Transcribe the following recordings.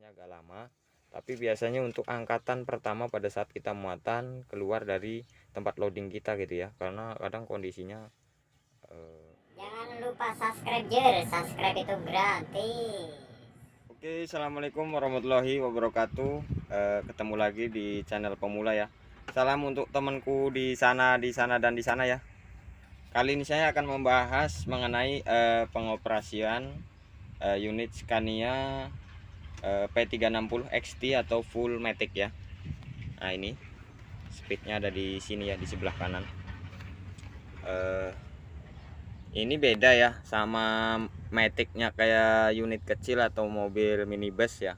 prosesnya agak lama, tapi biasanya untuk angkatan pertama pada saat kita muatan keluar dari tempat loading kita gitu ya, karena kadang kondisinya Jangan lupa subscribe itu gratis. Oke, assalamualaikum warahmatullahi wabarakatuh. Ketemu lagi di channel pemula ya. Salam untuk temanku di sana dan di sana ya. Kali ini saya akan membahas mengenai pengoperasian unit Scania P360 XT atau full matic ya. Nah ini speednya ada di sini ya, di sebelah kanan. Ini beda ya sama maticnya kayak unit kecil atau mobil minibus ya.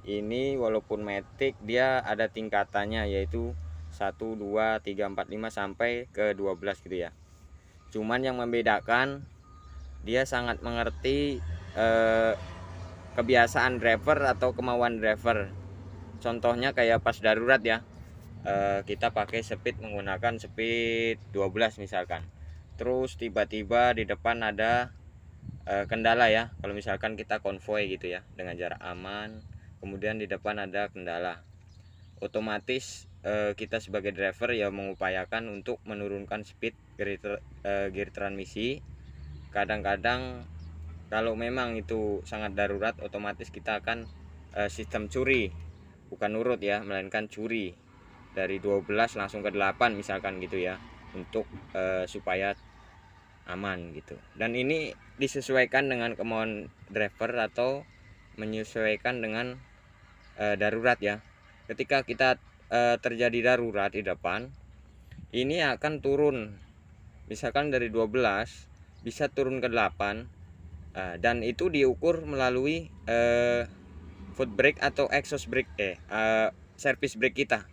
Ini walaupun matic dia ada tingkatannya, yaitu 1 2 3 4 5 sampai ke 12 gitu ya. Cuman yang membedakan dia sangat mengerti kebiasaan driver atau kemauan driver. Contohnya kayak pas darurat ya, kita pakai speed menggunakan speed 12 misalkan. Terus tiba-tiba di depan ada kendala ya, kalau misalkan kita konvoy gitu ya dengan jarak aman, kemudian di depan ada kendala, otomatis kita sebagai driver ya mengupayakan untuk menurunkan speed gear transmisi. Kadang-kadang kalau memang itu sangat darurat, otomatis kita akan sistem curi, bukan nurut ya, melainkan curi dari 12 langsung ke 8 misalkan gitu ya, untuk supaya aman gitu. Dan ini disesuaikan dengan kemauan driver atau menyesuaikan dengan darurat ya. Ketika kita terjadi darurat di depan, ini akan turun misalkan dari 12 bisa turun ke 8, dan itu diukur melalui foot brake atau exhaust brake service brake kita.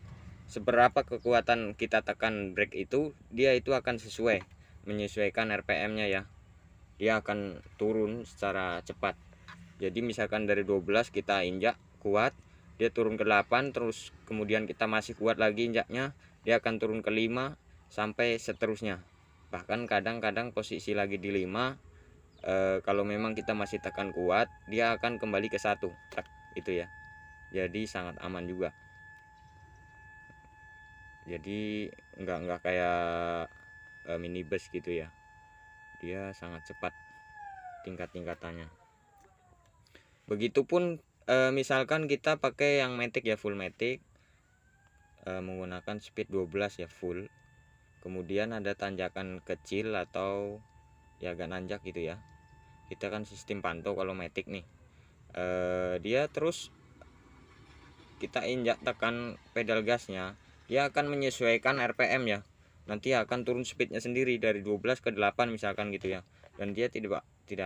Seberapa kekuatan kita tekan brake itu, dia itu akan sesuai, menyesuaikan RPM-nya ya. Dia akan turun secara cepat. Jadi misalkan dari 12 kita injak kuat, dia turun ke 8, terus kemudian kita masih kuat lagi injaknya, dia akan turun ke 5 sampai seterusnya. Bahkan kadang-kadang posisi lagi di 5, kalau memang kita masih tekan kuat, dia akan kembali ke 1 itu ya. Jadi sangat aman juga. Jadi nggak kayak minibus gitu ya, dia sangat cepat tingkatannya. Begitupun misalkan kita pakai yang matic ya, full matic, menggunakan speed 12 ya full, kemudian ada tanjakan kecil atau ya agak nanjak gitu ya, kita kan sistem pantau kalau matic nih, dia terus kita injak tekan pedal gasnya, dia akan menyesuaikan RPM ya, nanti akan turun speednya sendiri dari 12 ke 8 misalkan gitu ya, dan dia tidak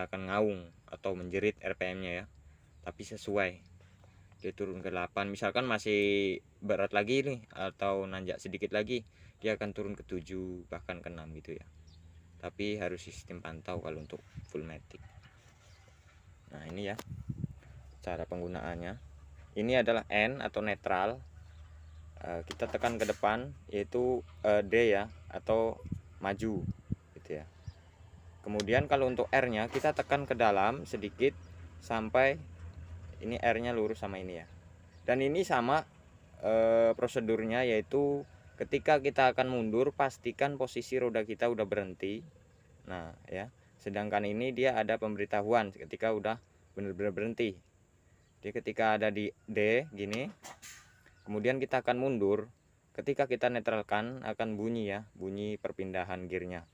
akan ngaung atau menjerit RPM-nya ya, tapi sesuai. Dia turun ke 8, misalkan masih berat lagi nih atau nanjak sedikit lagi, dia akan turun ke 7 bahkan ke 6 gitu ya. Tapi harus sistem pantau kalau untuk full matic. Nah ini ya cara penggunaannya. Ini adalah N atau netral, kita tekan ke depan, yaitu D ya, atau maju gitu ya. Kemudian kalau untuk R nya kita tekan ke dalam sedikit sampai ini R nya lurus sama ini ya. Dan ini sama prosedurnya, yaitu ketika kita akan mundur pastikan posisi roda kita udah berhenti. Nah ya, sedangkan ini dia ada pemberitahuan ketika udah benar-benar berhenti. Jadi ketika ada di D gini, kemudian kita akan mundur, ketika kita netralkan akan bunyi ya, bunyi perpindahan gearnya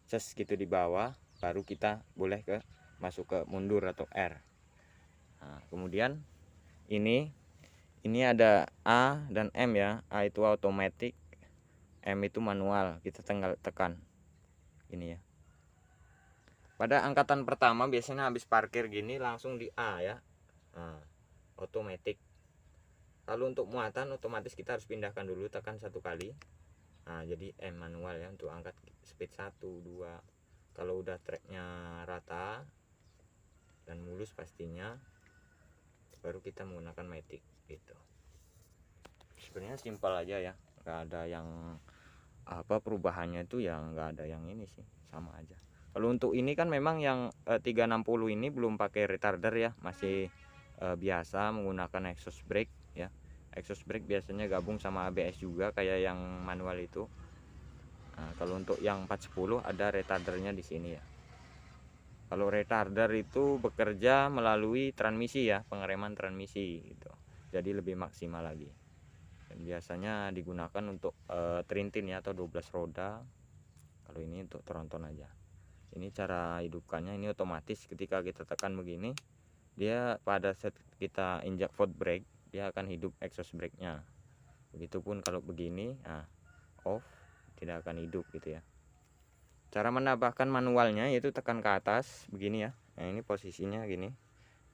ces gitu di bawah, baru kita boleh masuk ke mundur atau R. Nah, kemudian ini ada A dan M ya. A itu automatic, M itu manual, kita tinggal tekan ini ya. Pada angkatan pertama biasanya habis parkir gini langsung di A ya, nah, automatic. Lalu untuk muatan otomatis kita harus pindahkan dulu, tekan 1 kali. Nah jadi M manual ya untuk angkat speed 1 2. Kalau udah treknya rata dan mulus pastinya, baru kita menggunakan matic gitu. Sebenarnya simpel aja ya, nggak ada yang perubahannya itu ya, nggak ada yang ini sih, sama aja. Kalau untuk ini kan memang yang 360 ini belum pakai retarder ya, masih biasa menggunakan exhaust brake ya. Exhaust brake biasanya gabung sama ABS juga kayak yang manual itu. Nah, kalau untuk yang 410 ada retardernya di sini ya. Kalau retarder itu bekerja melalui transmisi ya, pengereman transmisi gitu. Jadi lebih maksimal lagi. Dan biasanya digunakan untuk trintin ya, atau 12 roda. Kalau ini untuk tronton aja. Ini cara hidupkannya, ini otomatis ketika kita tekan begini, dia pada saat kita injak foot brake, dia akan hidup exhaust brake-nya. Begitupun kalau begini, nah off, tidak akan hidup gitu ya. Cara menambahkan manualnya yaitu tekan ke atas begini ya. Nah ini posisinya gini,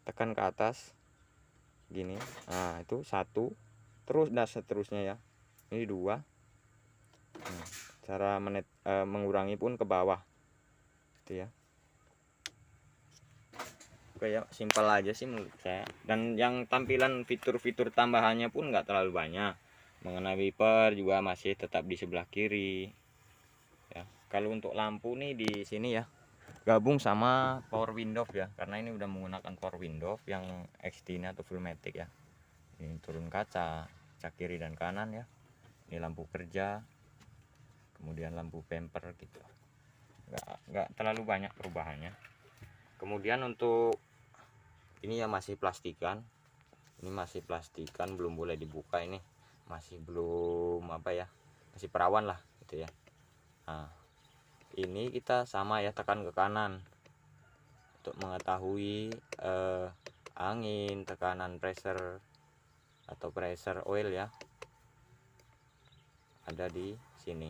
tekan ke atas gini. Nah itu satu, terus dan seterusnya ya. Ini dua. Cara mengurangi pun ke bawah gitu ya. Kayak simpel aja sih menurut saya. Dan yang tampilan fitur-fitur tambahannya pun nggak terlalu banyak. Mengenai wiper juga masih tetap di sebelah kiri ya. Kalau untuk lampu nih di sini ya, gabung sama power window ya, karena ini udah menggunakan power window yang XT atau fullmatic ya. Ini turun kaca kiri dan kanan ya. Ini lampu kerja, kemudian lampu bumper gitu. Nggak terlalu banyak perubahannya. Kemudian untuk ini ya masih plastikan. Ini masih plastikan, belum boleh dibuka ini. Masih belum apa ya? Masih perawan lah gitu ya. Nah, ini kita sama ya, tekan ke kanan untuk mengetahui angin, tekanan pressure atau pressure oil ya. Ada di sini.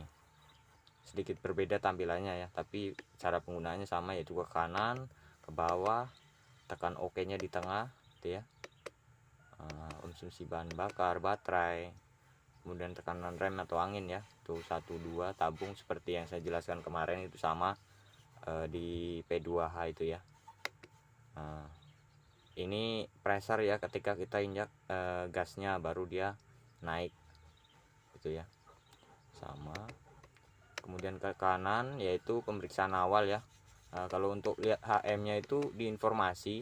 Sedikit berbeda tampilannya ya, tapi cara penggunaannya sama, yaitu ke kanan, ke bawah, tekan OK-nya di tengah gitu ya. Konsumsi bahan bakar, baterai, kemudian tekanan rem atau angin ya, tuh 1 2 tabung seperti yang saya jelaskan kemarin, itu sama di P2H itu ya. Ini pressure ya, ketika kita injak gasnya baru dia naik gitu ya, sama. Kemudian ke kanan yaitu pemeriksaan awal ya. Kalau untuk lihat HM nya itu di informasi,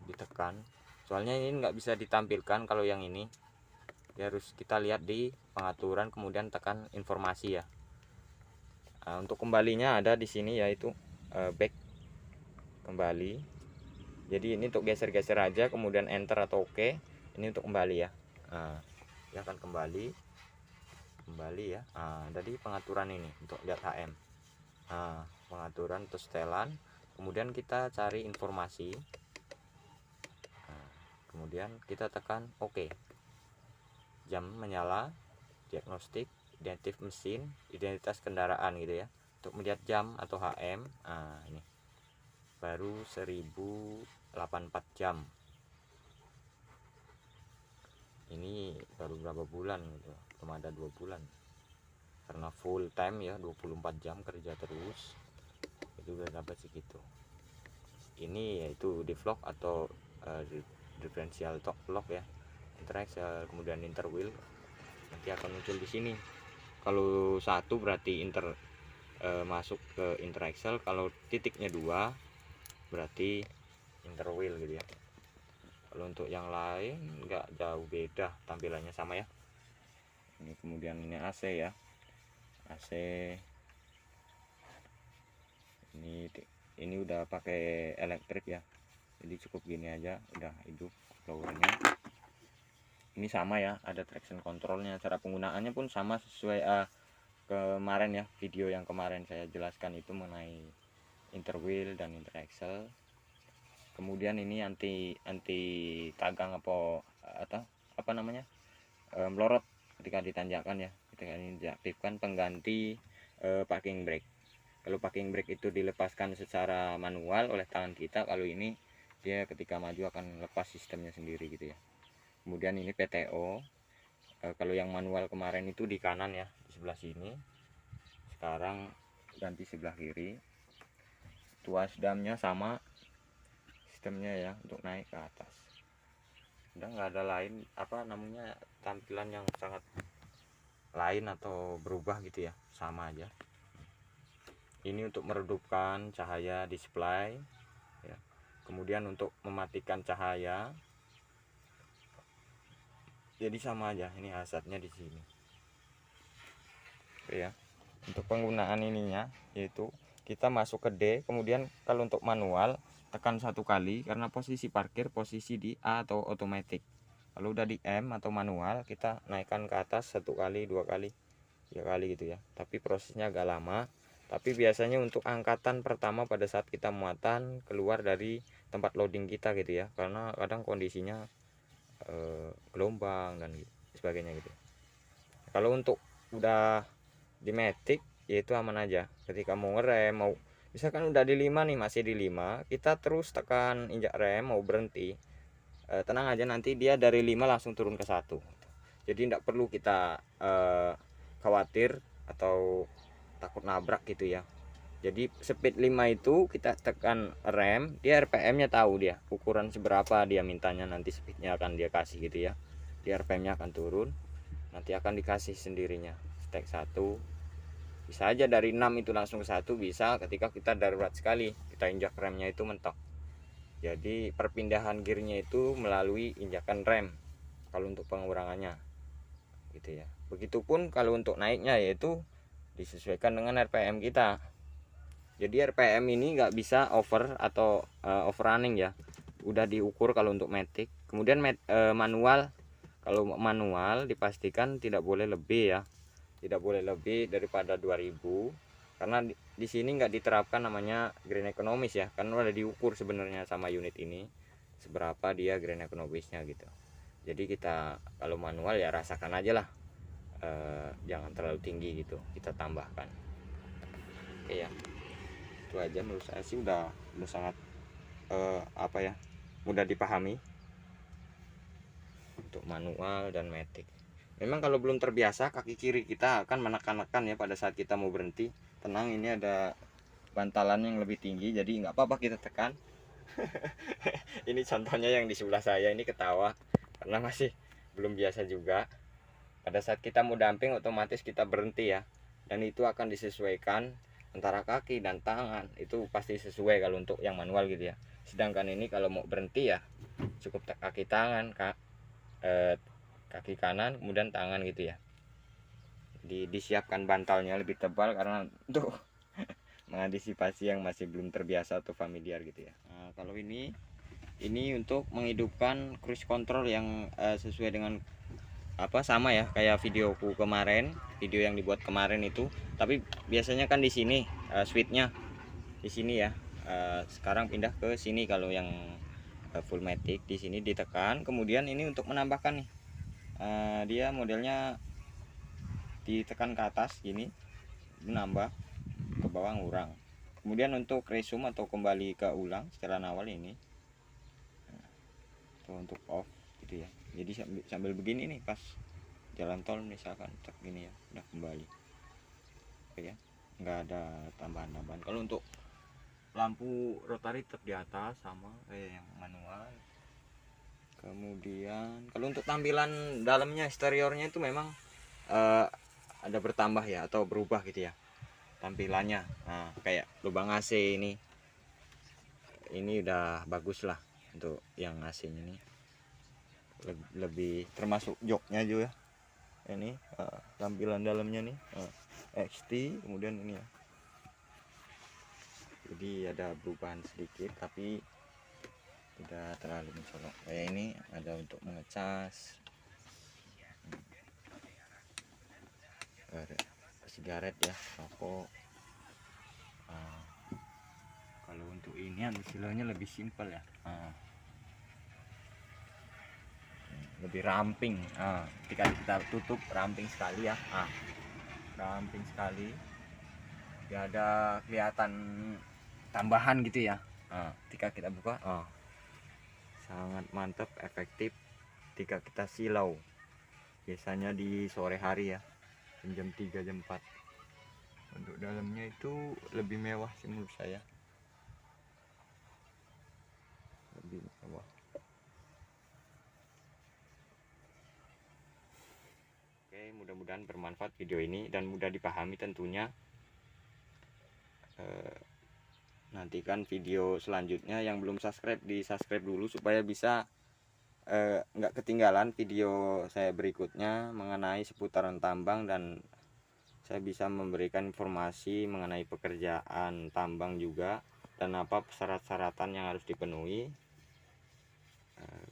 ditekan, soalnya ini nggak bisa ditampilkan. Kalau yang ini ya harus kita lihat di pengaturan, kemudian tekan informasi ya. Untuk kembalinya ada di sini yaitu back, kembali. Jadi ini untuk geser-geser aja, kemudian enter atau oke. Ini untuk kembali ya. Dia akan kembali ya. Jadi pengaturan ini untuk lihat HM. Pengaturan untuk setelan. Kemudian kita cari informasi. Kemudian kita tekan oke. Jam menyala, diagnostik, identitas mesin, identitas kendaraan gitu ya. Untuk melihat jam atau HM, ini baru 1084 jam. Ini baru berapa bulan gitu, belum ada 2 bulan, karena full time ya, 24 jam kerja terus, itu udah dapat segitu. Ini yaitu di vlog atau differential torque vlog ya, interaxle, kemudian interwheel nanti akan muncul di sini. Kalau satu berarti masuk ke interaxle, kalau titiknya 2 berarti interwheel gitu ya. Kalau untuk yang lain nggak jauh beda, tampilannya sama ya. Ini kemudian ini AC ya, AC ini udah pakai elektrik ya, jadi cukup gini aja udah hidup blowernya. Ini sama ya, ada traction controlnya. Cara penggunaannya pun sama sesuai kemarin ya, video yang kemarin saya jelaskan itu mengenai interwheel dan interaxle. Kemudian ini anti tagang apa namanya, melorot ketika ditanjakan ya. Ketika ini diaktifkan pengganti parking brake. Kalau parking brake itu dilepaskan secara manual oleh tangan kita, kalau ini dia ketika maju akan lepas sistemnya sendiri gitu ya. Kemudian ini PTO. Kalau yang manual kemarin itu di kanan ya, di sebelah sini, sekarang ganti sebelah kiri. Tuas damnya sama sistemnya ya, untuk naik ke atas. Udah nggak ada lain apa namanya, tampilan yang sangat lain atau berubah gitu ya, sama aja. Ini untuk meredupkan cahaya display ya. Kemudian untuk mematikan cahaya jadi sama aja, ini hazardnya di sini. Oke ya, untuk penggunaan ininya yaitu kita masuk ke D, kemudian kalau untuk manual tekan 1 kali karena posisi parkir posisi di A atau otomatis. Kalau udah di M atau manual kita naikkan ke atas 1 kali, 2 kali, 3 kali gitu ya. Tapi prosesnya agak lama. Tapi biasanya untuk angkatan pertama pada saat kita muatan keluar dari tempat loading kita gitu ya, karena kadang kondisinya gelombang dan sebagainya gitu. Kalau untuk udah di matic yaitu aman aja. Ketika mau ngerem, mau misalkan udah di 5 nih, masih di 5, kita terus tekan injak rem mau berhenti, tenang aja, nanti dia dari 5 langsung turun ke 1. Jadi tidak perlu kita khawatir atau takut nabrak gitu ya. Jadi speed 5 itu kita tekan rem, dia RPM nya tahu, dia ukuran seberapa dia mintanya, nanti speednya akan dia kasih gitu ya. Dia RPM nya akan turun, nanti akan dikasih sendirinya stack 1. Bisa aja dari 6 itu langsung ke 1, bisa ketika kita darurat sekali kita injak remnya itu mentok. Jadi perpindahan gearnya itu melalui injakan rem kalau untuk pengurangannya gitu ya. Begitupun kalau untuk naiknya, yaitu disesuaikan dengan RPM kita. Jadi RPM ini nggak bisa over atau overrunning ya, udah diukur kalau untuk matic. Kemudian manual, kalau manual dipastikan tidak boleh lebih ya, tidak boleh lebih daripada 2000, karena di sini nggak diterapkan namanya green ekonomis ya, karena udah diukur sebenarnya sama unit ini seberapa dia green ekonomisnya gitu. Jadi kita kalau manual ya rasakan aja lah, jangan terlalu tinggi gitu, kita tambahkan. Oke ya, itu aja menurut saya sih udah sangat apa ya, mudah dipahami untuk manual dan matic. Memang kalau belum terbiasa, kaki kiri kita akan menekan-nekan ya pada saat kita mau berhenti. Tenang, ini ada bantalan yang lebih tinggi, jadi nggak apa-apa kita tekan. Ini contohnya yang di sebelah saya ini ketawa karena masih belum biasa juga. Pada saat kita mau damping otomatis kita berhenti ya, dan itu akan disesuaikan antara kaki dan tangan, itu pasti sesuai kalau untuk yang manual gitu ya. Sedangkan ini kalau mau berhenti ya cukup kaki tangan, kaki kanan kemudian tangan gitu ya. Disiapkan bantalnya lebih tebal karena untuk mengantisipasi yang masih belum terbiasa atau familiar gitu ya. Nah, kalau ini untuk menghidupkan cruise control yang sesuai dengan apa, sama ya kayak videoku kemarin, video yang dibuat kemarin itu. Tapi biasanya kan di sini switchnya di sini ya. Sekarang pindah ke sini kalau yang full matic, di sini ditekan. Kemudian ini untuk menambahkan nih, dia modelnya ditekan ke atas gini, menambah, ke bawah ngurang. Kemudian untuk resume atau kembali ke ulang setelan awal ini, atau untuk off gitu ya. Jadi sambil begini nih pas jalan tol misalkan cek gini ya, udah kembali. Oke ya, nggak ada tambahan-tambahan. Kalau untuk lampu rotary tetap di atas sama kayak yang manual. Kemudian kalau untuk tampilan dalamnya, eksteriornya itu memang ada bertambah ya atau berubah gitu ya tampilannya. Nah, kayak lubang AC ini udah bagus lah untuk yang AC ini, lebih termasuk joknya juga ini, tampilan dalamnya nih XT. Kemudian ini ya, jadi ada perubahan sedikit tapi tidak terlalu mencolok. Kayak ini ada untuk mengecas sigaret ya, rokok. Kalau untuk ini istilahnya lebih simpel ya, lebih ramping. Ketika kita tutup ramping sekali ya, ramping sekali, tidak ada kelihatan tambahan gitu ya. Ketika kita buka, sangat mantap, efektif ketika kita silau, biasanya di sore hari ya, jam 3 jam 4. Untuk dalamnya itu lebih mewah sih menurut saya, lebih mewah. Oke, mudah-mudahan bermanfaat video ini dan mudah dipahami tentunya. Nantikan video selanjutnya. Yang belum subscribe di subscribe dulu supaya bisa nggak ketinggalan video saya berikutnya mengenai seputaran tambang, dan saya bisa memberikan informasi mengenai pekerjaan tambang juga dan apa syarat-syaratan yang harus dipenuhi.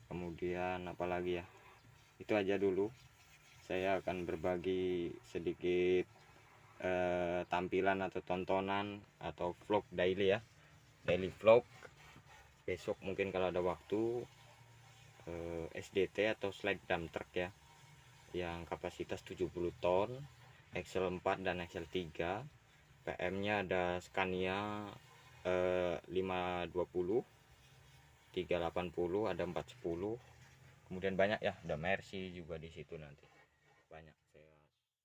Kemudian apalagi ya, itu aja dulu. Saya akan berbagi sedikit tampilan atau tontonan atau vlog daily ya, daily vlog. Besok mungkin kalau ada waktu SDT atau slide dump truck ya, yang kapasitas 70 ton, Excel 4 dan Excel 3. PM nya ada Scania 520, 380, ada 410. Kemudian banyak ya, ada Mercy juga di situ nanti banyak.